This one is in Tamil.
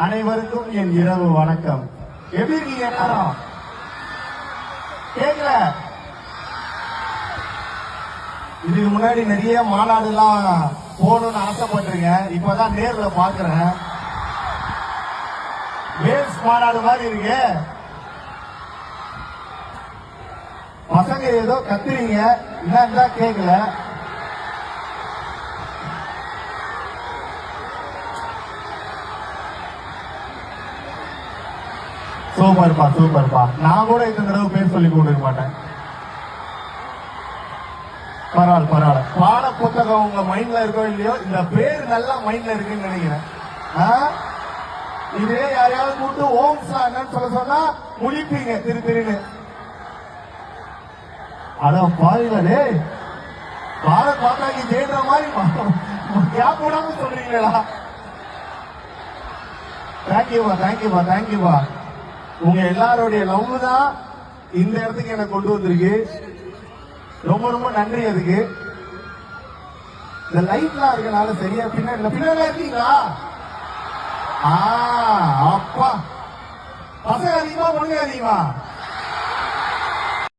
அனைவருக்கும் என் இரவு வணக்கம். எப்படி இருக்கீங்க எல்லாரும்? கேட்கல. இதுக்கு முன்னாடி நிறைய மாநாடு எல்லாம் போகணும்னு ஆசைப்பட்டிருக்கேன். இப்பதான் நேர்ல பாக்குறேன். வேல்ஸ் மாநாடு மாதிரி இருக்கு. பசங்க ஏதோ கத்துறீங்க, என்னன்னு தான் கேட்கல. சூப்பர்ப்பா சூப்பர்ப்பா. நான் கூட இந்த தடவை பேர் சொல்லி கொடுக்க மாட்டேன். பரவாயில்ல பரவாயில்ல. பாட புத்தகம் உங்க மைண்ட்ல இருக்கோ இல்லையோ, இந்த பேர் நல்லா மைண்ட்ல இருக்குன்னு நினைக்கிறேன். இதே யாரையாவது கூட்டு ஓம் சாங்கன்னு சொல்ல சொன்னா முழிப்பீங்க திரு திருன்னு. அட பாருங்களே, பாரத் மாதாக்கு தேடுற மாதிரி கேப் விடாம சொல்றீங்களா? தேங்க்யூபா தேங்க்யூபா தேங்க்யூபா. உங்க எல்லாருடைய லவ் தான் இந்த இடத்துக்கு என்ன கொண்டு வந்திருக்கு. ரொம்ப ரொம்ப நன்றி. அதுக்கு இந்த லைட்லாம் இருக்கனால சரியா பின்னாடி இருக்கீங்களா? அப்பா பசங்க அதிகமா பொண்ணுங்க அதிகமா?